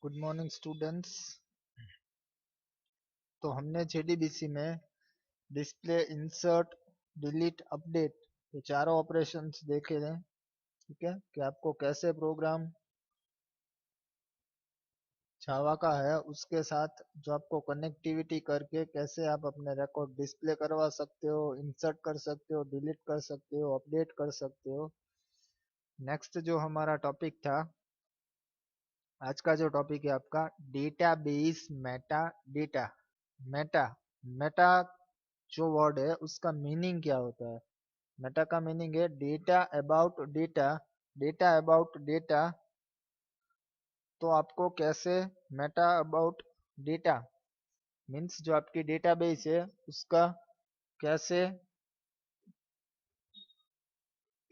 Good morning students. तो हमने JDBC में डिस्प्ले, इंसर्ट, डिलीट, अपडेट ये चारों ऑपरेशंस देखे हैं। ठीक है कि आपको कैसे प्रोग्राम जावा का है उसके साथ जो आपको कनेक्टिविटी करके कैसे आप अपने रिकॉर्ड डिस्प्ले करवा सकते हो, इंसर्ट कर सकते हो, डिलीट कर सकते हो, अपडेट कर सकते हो। नेक्स्ट जो हमारा टॉपिक था, आज का जो टॉपिक है आपका database Meta data. Meta Meta जो वर्ड है उसका मीनिंग क्या होता है? मेटा का मीनिंग है data about data. Data about data. तो आपको कैसे मेटा अबाउट डेटा मीन्स जो आपकी डेटाबेस है उसका कैसे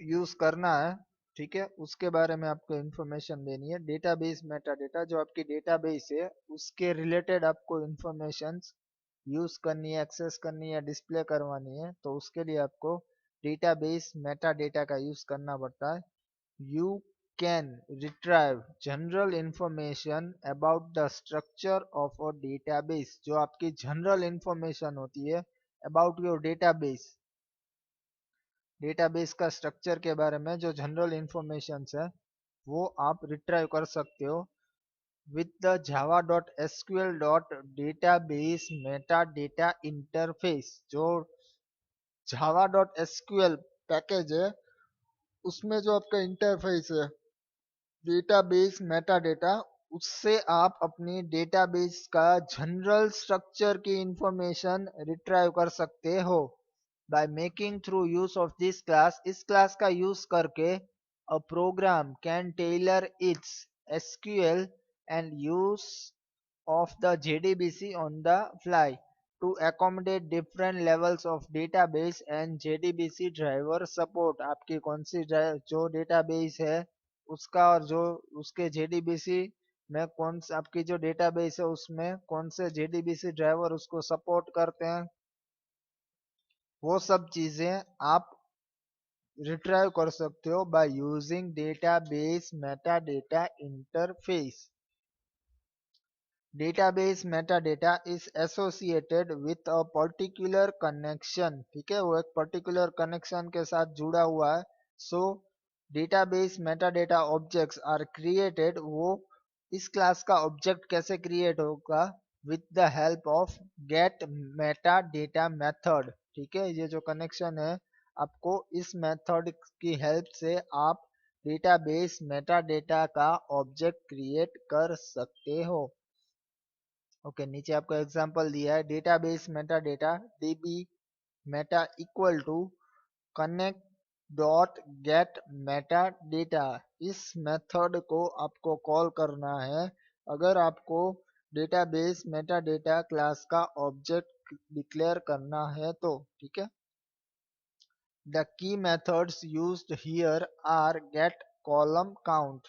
यूज करना है, ठीक है, उसके बारे में आपको इंफॉर्मेशन देनी है। डेटाबेस मेटा डेटा जो आपकी डेटाबेस है उसके रिलेटेड आपको इंफॉर्मेशन यूज करनी है, एक्सेस करनी है, डिस्प्ले करवानी है। तो उसके लिए आपको डेटाबेस मेटा डेटा का यूज करना पड़ता है। You can retrieve general information about the structure of a database। जो आपकी जनरल इंफॉर्मेशन होती है about your database, डेटाबेस का स्ट्रक्चर के बारे में जो जनरल इंफॉर्मेशन है वो आप रिट्राइव कर सकते हो with the java.sql.database metadata interface। जो java.sql पैकेज है उसमें जो आपका इंटरफेस है डेटाबेस मेटाडेटा, उससे आप अपनी डेटाबेस का जनरल स्ट्रक्चर की इंफॉर्मेशन रिट्राइव कर सकते हो by making through use of this class. इस क्लास का यूज करके a program can tailor its SQL and use of the JDBC on the fly to accommodate different levels of database and JDBC driver support। आपकी कौन सी जो database है उसका और जो उसके JDBC में कौन सा आपकी जो डेटाबेस है उसमें कौन से JDBC ड्राइवर उसको सपोर्ट करते हैं, वो सब चीजें आप रिट्राइव कर सकते हो by using database Meta data interface. Database metadata is associated with a particular connection. ठीक है, वो एक पर्टिकुलर कनेक्शन के साथ जुड़ा हुआ है। So database metadata objects are created. वो इस क्लास का ऑब्जेक्ट कैसे क्रिएट होगा? With the help of get metadata method. ठीक है, ये जो कनेक्शन है आपको इस मेथड की हेल्प से आप डेटाबेस मेटाडेटा का ऑब्जेक्ट क्रिएट कर सकते हो। ओके, नीचे आपको एग्जांपल दिया है database metadata db meta equal to connect dot get metadata. इस मेथड को आपको कॉल करना है अगर आपको डेटाबेस मेटा डेटा क्लास का ऑब्जेक्ट डिक्लेयर करना है तो। ठीक है, the key methods used here are get column count.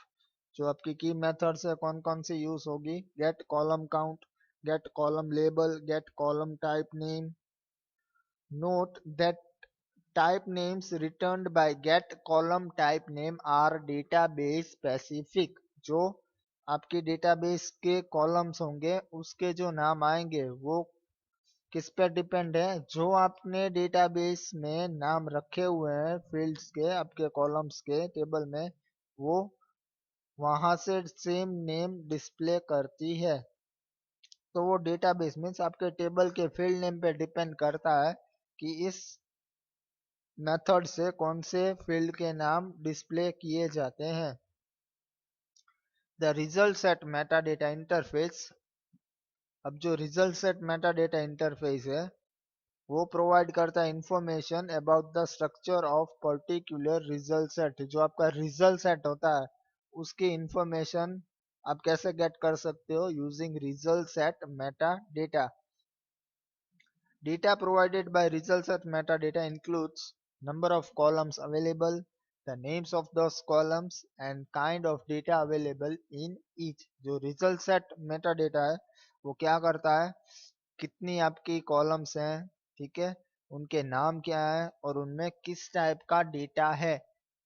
जो आपकी की मेथड्स है कौन कौन सी यूज होगी? Gate column count, get column label, get column type name। Note that type names returned by get column type name are database specific। जो आपके database के कॉलम्स होंगे उसके जो नाम आएंगे वो किस पे डिपेंड है? जो आपने डेटाबेस में नाम रखे हुए हैं फील्ड्स के, आपके कॉलम्स के टेबल में, वो वहां से सेम नेम डिस्प्ले करती है। तो वो डेटाबेस मीन्स आपके टेबल के फील्ड नेम पे डिपेंड करता है कि इस मेथड से कौन से फील्ड के नाम डिस्प्ले किए जाते हैं। The result set Meta data interface. अब जो result set Meta data interface है वो प्रोवाइड करता है information about the structure of particular result set. जो आपका रिजल्ट सेट होता है उसकी इंफॉर्मेशन आप कैसे गेट कर सकते हो? Using result set Meta data. Data provided by result set metadata includes number of columns available, the names of those columns and kind of data available in each। जो result set metadata है वो क्या करता है? कितनी आपकी columns हैं, ठीक है, उनके नाम क्या है और उनमें किस टाइप का डेटा है,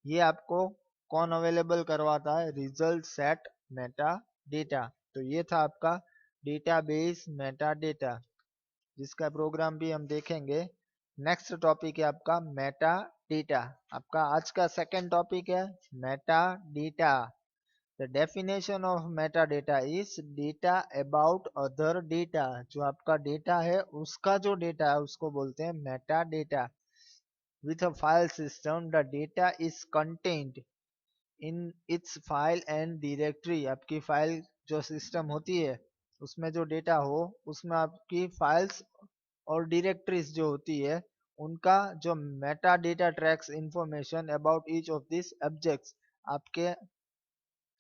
ये आपको कौन अवेलेबल करवाता है? Result set Meta data. तो ये था आपका डेटाबेस मेटा डेटा, जिसका प्रोग्राम भी हम देखेंगे। नेक्स्ट टॉपिक है आपका मेटा डेटा। आपका आज का सेकंड टॉपिक है Meta data. The definition of Meta data is data about other data. जो आपका डेटा है उसका जो डेटा है उसको बोलते हैं Meta data. With a file system the data is contained in its file and directory. आपकी फाइल जो सिस्टम होती है उसमें जो डेटा हो उसमें आपकी फाइल्स और डायरेक्टरीज जो होती है उनका जो Meta data tracks information about each of this objects. आपके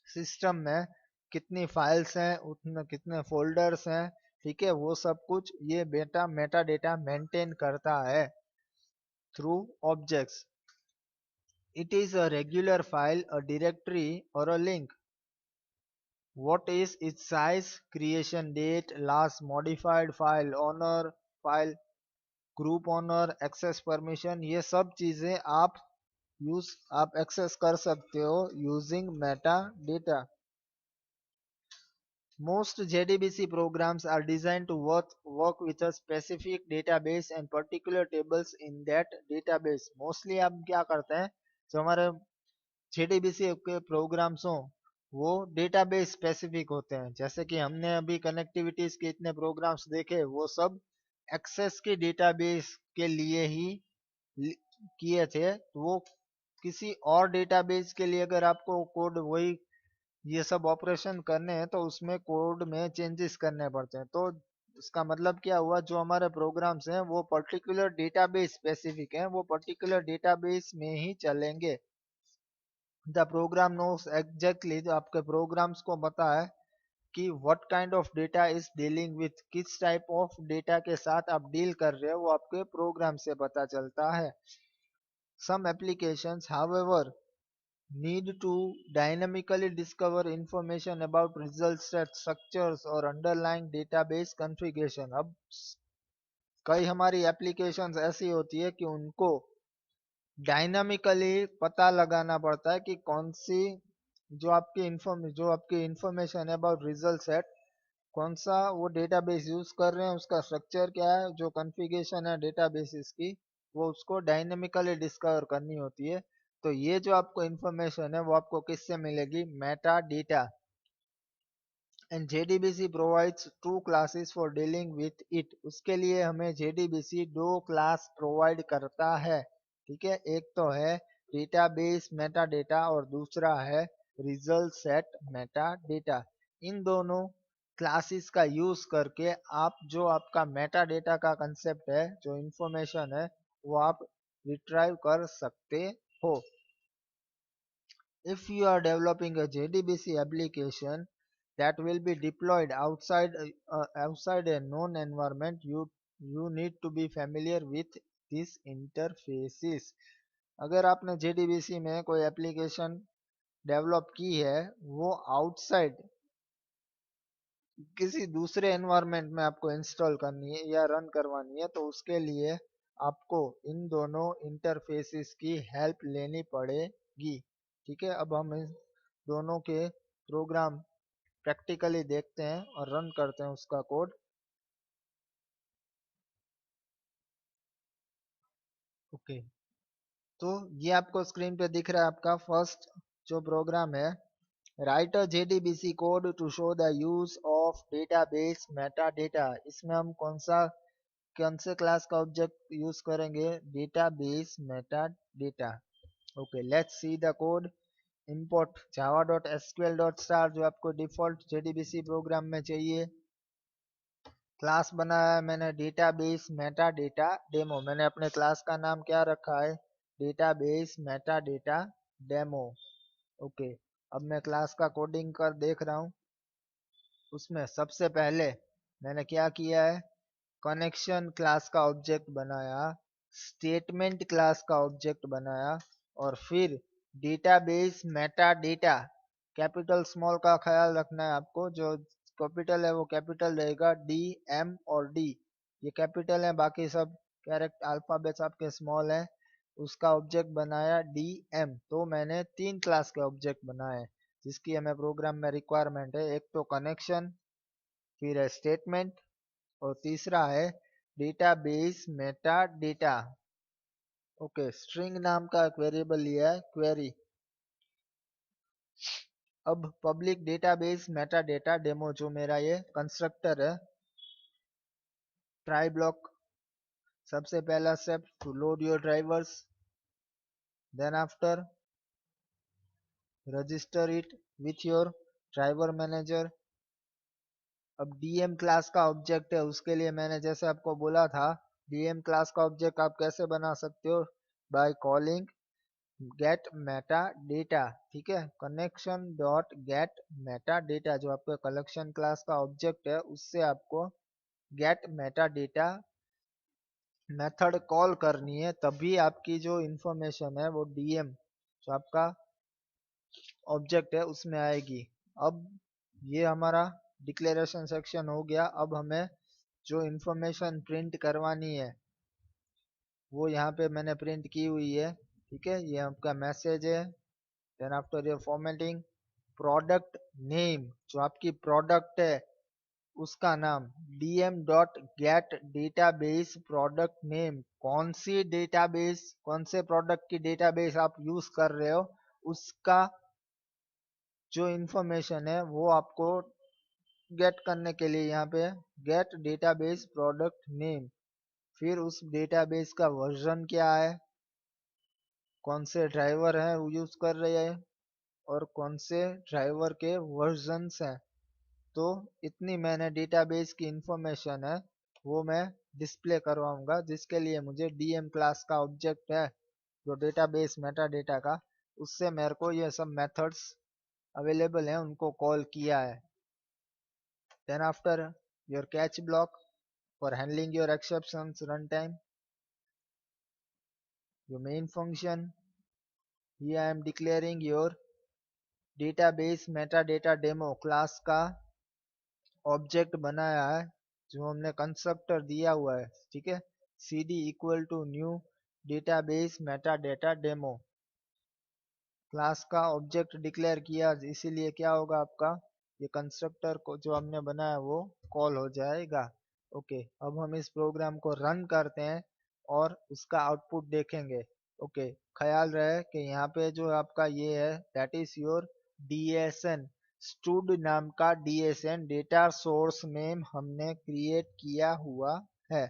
सिस्टम में कितनी फाइल्स हैं, उतने कितने फोल्डर्स हैं, ठीक है, वो सब कुछ ये बेटा मेटा डेटा मेंटेन करता है through objects. It is a regular file, a directory और a link. What is its size, creation date, last modified file owner, file group owner, access permission, ये सब चीजें आप एक्सेस कर सकते हो using meta data. Most JDBC programs are designed to work with a specific database and particular tables in that database. Mostly आप क्या करते हैं, जो हमारे JDBC के प्रोग्राम्स हों वो डेटाबेस स्पेसिफिक होते हैं। जैसे कि हमने अभी कनेक्टिविटीज के इतने प्रोग्राम्स देखे वो सब एक्सेस के डेटाबेस के लिए ही किए थे। तो वो किसी और डेटाबेस के लिए अगर आपको कोड वही ये सब ऑपरेशन करने हैं तो उसमें कोड में चेंजेस करने पड़ते हैं। तो इसका मतलब क्या हुआ, जो हमारे प्रोग्राम्स हैं वो पर्टिकुलर डेटाबेस स्पेसिफिक हैं, वो पर्टिकुलर डेटाबेस में ही चलेंगे। द प्रोग्राम नोस एग्जैक्टली, जो आपके प्रोग्राम्स को पता है कि what kind of data is dealing with, किस टाइप ऑफ डेटा के साथ आप डील कर रहे हो वो आपके प्रोग्राम से पता चलता है। Some applications however need to dynamically discover information about result set structures और underlying database configuration। अब कई हमारी एप्लीकेशंस ऐसी होती है कि उनको डायनामिकली पता लगाना पड़ता है कि कौन सी जो आपकी इंफॉर्मेशन है अबाउट रिजल्ट सेट, कौन सा वो डेटाबेस यूज कर रहे हैं, उसका स्ट्रक्चर क्या है, जो कॉन्फ़िगरेशन है डेटाबेसेस की वो उसको डायनेमिकली डिस्कवर करनी होती है। तो ये जो आपको इंफॉर्मेशन है वो आपको किससे मिलेगी, metadata. And JDBC provides two classes for dealing with it. उसके लिए हमें JDBC दो क्लास प्रोवाइड करता है, ठीक है। एक तो है डेटाबेस मेटा डेटा और दूसरा है रिजल्ट सेट मेटा डेटा। इन दोनों क्लासेस का यूज करके आप जो आपका मेटा डेटा का कंसेप्ट है, जो इंफॉर्मेशन है वो आप रिट्राइव कर सकते हो। If you are developing a JDBC application that will be deployed outside a known environment, you need to be familiar with these interfaces। अगर आपने JDBC में कोई एप्लीकेशन डेवलप की है वो आउटसाइड किसी दूसरे एनवायरनमेंट में आपको इंस्टॉल करनी है या रन करवानी है तो उसके लिए आपको इन दोनों इंटरफेसेस की हेल्प लेनी पड़ेगी, ठीक है। अब हम इन दोनों के प्रोग्राम प्रैक्टिकली देखते हैं और रन करते हैं उसका कोड। ओके, तो ये आपको स्क्रीन पे दिख रहा है आपका फर्स्ट जो प्रोग्राम है, write a JDBC code to show the use of database metadata. इसमें हम कौन से क्लास का ऑब्जेक्ट यूज करेंगे, database metadata. Okay, let's see the code. import java.sql.star जो आपको डिफॉल्ट JDBC प्रोग्राम में चाहिए। क्लास बनाया है मैंने डेटाबेस मेटा डेटा डेमो। मैंने अपने क्लास का नाम क्या रखा है, database Meta data demo. Okay, अब मैं क्लास का कोडिंग कर देख रहा हूँ। उसमें सबसे पहले मैंने क्या किया है, कनेक्शन क्लास का ऑब्जेक्ट बनाया, स्टेटमेंट क्लास का ऑब्जेक्ट बनाया और फिर database Meta data. Capital small का ख्याल रखना है आपको, जो कैपिटल है वो कैपिटल रहेगा, D, M और D ये कैपिटल है, बाकी सब कैरेक्टर अल्फाबेट्स आपके स्मॉल है। उसका ऑब्जेक्ट बनाया DM। तो मैंने तीन क्लास के ऑब्जेक्ट बनाए, जिसकी हमें प्रोग्राम में रिक्वायरमेंट है। एक तो कनेक्शन, फिर है स्टेटमेंट, और तीसरा है database metadata. Okay, string नाम का एक वेरिएबल लिया है, क्वेरी। अब public database Meta data demo जो मेरा ये कंस्ट्रक्टर है, ट्राई ब्लॉक, सबसे पहला step to load your drivers, then after register it with your driver manager. अब डीएम क्लास का ऑब्जेक्ट है, उसके लिए मैंने जैसे आपको बोला था, डीएम क्लास का ऑब्जेक्ट आप कैसे बना सकते हो, by calling get metadata. ठीक है, connection dot get metadata, जो आपके कलेक्शन क्लास का ऑब्जेक्ट है, उससे आपको get metadata method call करनी है, तभी आपकी जो इंफॉर्मेशन है वो डीएम जो आपका ऑब्जेक्ट है उसमें आएगी। अब ये हमारा डिक्लेरेशन सेक्शन हो गया। अब हमें जो इंफॉर्मेशन प्रिंट करवानी है वो यहाँ पे मैंने प्रिंट की हुई है। ठीक है, ये आपका मैसेज है। Then after your formatting, product name, जो आपकी प्रोडक्ट है उसका नाम, dm dot get database product name, कौन सी डेटाबेस, कौन से प्रोडक्ट की डेटाबेस आप यूज कर रहे हो, उसका जो इंफॉर्मेशन है वो आपको गेट करने के लिए यहाँ पे गेट डेटाबेस प्रोडक्ट नेम। फिर उस डेटाबेस का वर्जन क्या है, कौन से ड्राइवर है वो यूज कर रहे हैं, और कौन से ड्राइवर के वर्जन्स हैं। तो इतनी मैंने डेटाबेस की इंफॉर्मेशन है वो मैं डिस्प्ले करवाऊंगा, जिसके लिए मुझे डीएम क्लास का ऑब्जेक्ट है जो डेटाबेस मेटा डेटा का, उससे मेरे को ये सब मेथड्स अवेलेबल हैं उनको कॉल किया है। Then after your catch block for handling your exceptions run time, your main function, here I am declaring your database metadata demo class का ऑब्जेक्ट बनाया है जो हमने कंस्ट्रक्टर दिया हुआ है। ठीक है, cd equal to new database metadata demo, class का ऑब्जेक्ट डिक्लेयर किया, इसीलिए क्या होगा आपका ये कंस्ट्रक्टर को जो हमने बनाया वो कॉल हो जाएगा। ओके, अब हम इस प्रोग्राम को रन करते हैं और उसका आउटपुट देखेंगे। ओके, ख्याल रहे कि यहाँ पे जो आपका ये है that is your DSN, stood नाम का डीएसएन डेटा सोर्स नेम हमने क्रिएट किया हुआ है।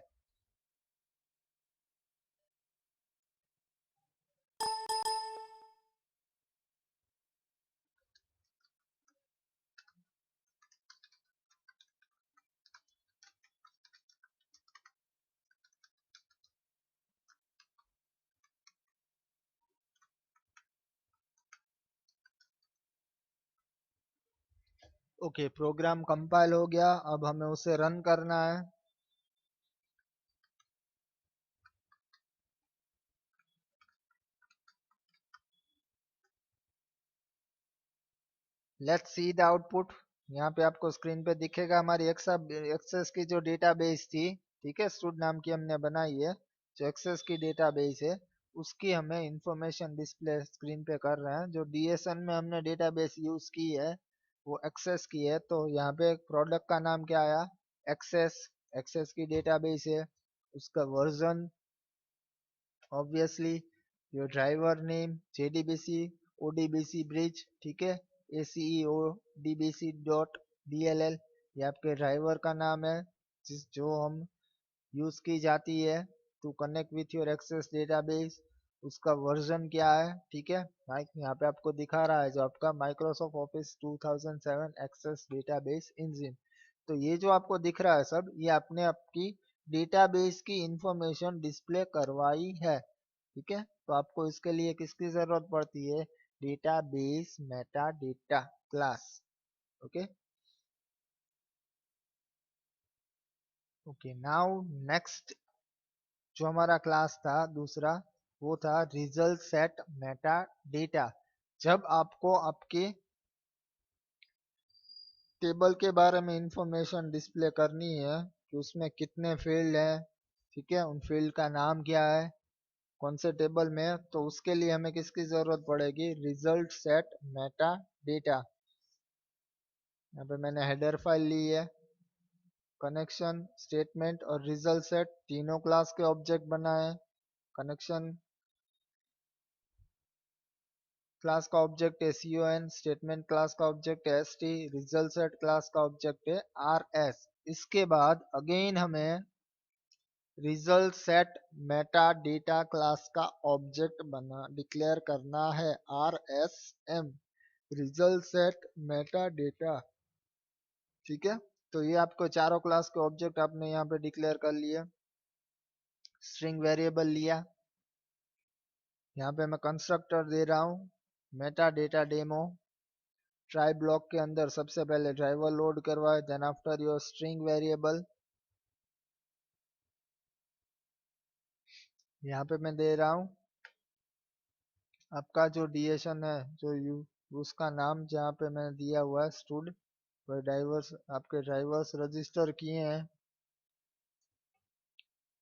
ओके, प्रोग्राम कंपाइल हो गया, अब हमें उसे रन करना है। Let's see the output. यहाँ पे आपको स्क्रीन पे दिखेगा हमारी एक्सेस की जो डेटाबेस थी। ठीक है, स्टूड नाम की हमने बनाई है, जो एक्सेस की डेटाबेस है उसकी हमें इंफॉर्मेशन डिस्प्ले स्क्रीन पे कर रहे हैं। जो डीएसएन में हमने डेटाबेस यूज की है वो एक्सेस की है, तो यहाँ पे प्रोडक्ट का नाम क्या आया, एक्सेस, एक्सेस की डेटाबेस है, उसका version obviously, your driver name JDBC ODBC bridge. ठीक है, ACE ODBC.dll, ये आपके ड्राइवर का नाम है जिस जो हम यूज की जाती है to connect with your Access database, उसका वर्जन क्या है। ठीक है, यहाँ पे आपको दिखा रहा है जो आपका Microsoft Office 2007 Access database engine. तो ये जो आपको दिख रहा है सब, ये आपने आपकी डेटाबेस की इंफॉर्मेशन डिस्प्ले करवाई है। ठीक है, तो आपको इसके लिए किसकी जरूरत पड़ती है, database metadata class. Okay, okay, now next जो हमारा क्लास था दूसरा, वो था रिजल्ट सेट मेटा डेटा। जब आपको आपके टेबल के बारे में इंफॉर्मेशन डिस्प्ले करनी है कि उसमें कितने फील्ड हैं, ठीक है, उन फील्ड का नाम क्या है, कौन से टेबल में, तो उसके लिए हमें किसकी जरूरत पड़ेगी, रिजल्ट सेट मेटा डेटा। यहाँ पे मैंने हेडर फाइल ली है, कनेक्शन, स्टेटमेंट और रिजल्ट सेट तीनों क्लास के ऑब्जेक्ट बनाए हैं। कनेक्शन क्लास का ऑब्जेक्ट है con, स्टेटमेंट क्लास का ऑब्जेक्ट है st, रिजल्ट सेट क्लास का ऑब्जेक्ट है rs। इसके बाद अगेन हमें result set metadata class का ऑब्जेक्ट बना डिक्लेयर करना है rsm, result set metadata. ठीक है, तो ये आपको चारों क्लास के ऑब्जेक्ट आपने यहाँ पे डिक्लेयर कर लिए। स्ट्रिंग वेरिएबल लिया, यहाँ पे मैं कंस्ट्रक्टर दे रहा हूँ Meta data demo. Try block के अंदर सबसे पहले ड्राइवर लोड करवाए, then after your string variable. यहाँ पे मैं दे रहा हूँ आपका जो डीएशन है, जो यू उसका नाम जहाँ पे मैंने दिया हुआ है स्टूड, वह ड्राइवर्स आपके ड्राइवर्स रजिस्टर किए हैं।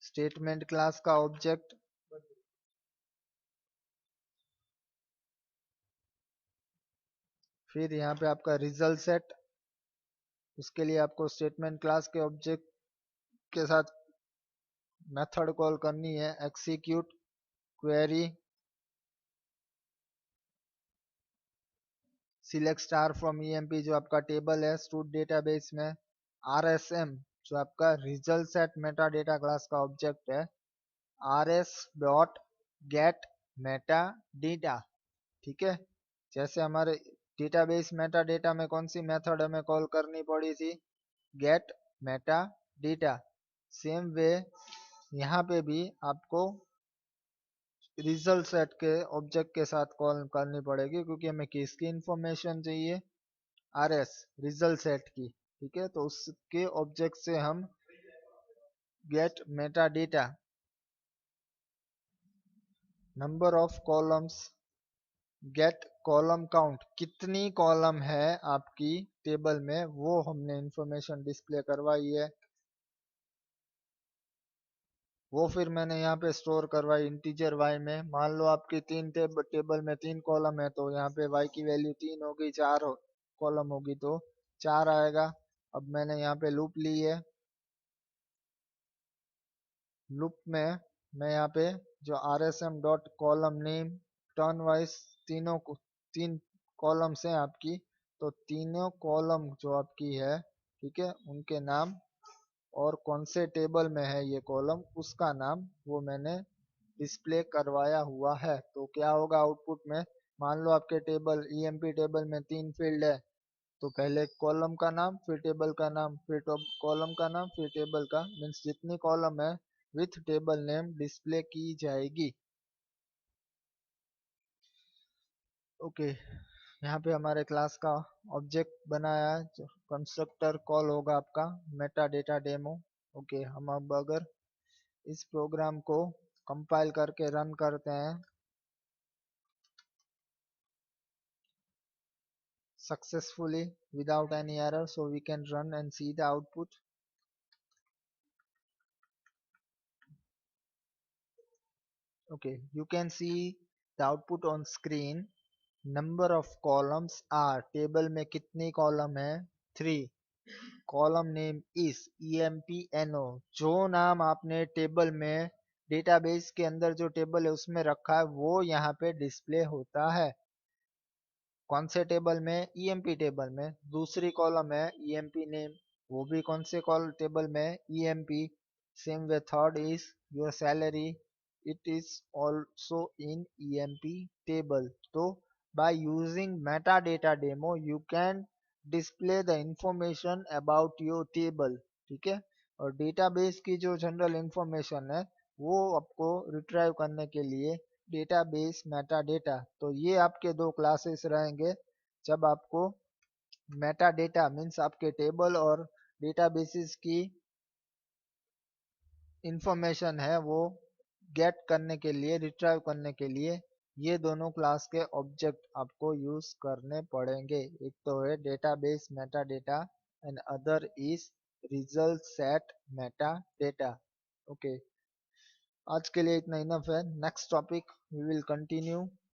स्टेटमेंट क्लास का ऑब्जेक्ट, फिर यहाँ पे आपका रिजल्ट सेट, उसके लिए आपको स्टेटमेंट क्लास के ऑब्जेक्ट के साथ मेथड कॉल करनी है execute query select star from EMP, जो आपका टेबल है स्टूड डेटाबेस में। आरएसएम जो आपका result set metadata class का ऑब्जेक्ट है, rs dot get metadata. ठीक है, जैसे हमारे डेटाबेस मेटा डेटा में कौन सी मेथड हमें कॉल करनी पड़ी थी, get metadata, same way यहाँ पे भी आपको रिजल्ट सेट के ऑब्जेक्ट के साथ कॉल करनी पड़ेगी, क्योंकि हमें किसकी इंफॉर्मेशन चाहिए, rs रिजल्ट सेट की। ठीक है, तो उसके ऑब्जेक्ट से हम get metadata, number of columns, get column count, कितनी कॉलम है आपकी टेबल में, वो हमने इंफॉर्मेशन डिस्प्ले करवाई है। वो फिर मैंने यहाँ पे स्टोर करवाई इंटीजर y में। मान लो आपकी तीन टेबल में तीन कॉलम है, तो यहाँ पे y की वैल्यू 3 होगी, चार कॉलम होगी तो 4 आएगा। अब मैंने यहाँ पे लूप ली है, लूप में मैं यहाँ पे जो rsm dot column name turn wise तीनों को, तीन कॉलम्स हैं आपकी, तो तीनों कॉलम जो आपकी है, ठीक है, उनके नाम और कौन से टेबल में है ये कॉलम उसका नाम वो मैंने डिस्प्ले करवाया हुआ है। तो क्या होगा आउटपुट में, मान लो आपके टेबल ईएमपी टेबल में तीन फील्ड है, तो पहले कॉलम का नाम, फिर टेबल का नाम, फिर कॉलम का नाम, फिर टेबल का, मीन्स जितनी कॉलम है विथ टेबल नेम डिस्प्ले की जाएगी। ओके, यहाँ पे हमारे क्लास का ऑब्जेक्ट बनाया है, जो कंस्ट्रक्टर कॉल होगा आपका मेटा डेटा डेमो। ओके, हम अब अगर इस प्रोग्राम को कंपाइल करके रन करते हैं successfully without any error, so we can run and see the output. Okay, you can see the output on screen. Number of columns are, table में कितनी कॉलम है, 3। कॉलम नेम इस empno, जो नाम आपने टेबल में डेटाबेस के अंदर जो टेबल है उसमें रखा है वो यहाँ पे डिस्प्ले होता है। कौन से टेबल में, ईएमपी टेबल में। दूसरी कॉलम है ईएमपी नेम, वो भी कौन से कॉल टेबल में, EMP. Same way third is your salary, it is also in EMP table. तो by using meta data demo you can display the information about your table. ठीक है, और डेटाबेस की जो जनरल इंफॉर्मेशन है वो आपको रिट्राइव करने के लिए डेटाबेस मेटा डेटा, तो ये आपके दो क्लासेस रहेंगे जब आपको मेटा डेटा मीन्स आपके टेबल और डेटाबेसेस की इंफॉर्मेशन है वो गेट करने के लिए, रिट्राइव करने के लिए ये दोनों क्लास के ऑब्जेक्ट आपको यूज करने पड़ेंगे। एक तो है database metadata and other is result set metadata. Okay, आज के लिए इतना इनफ है। Next topic we will continue.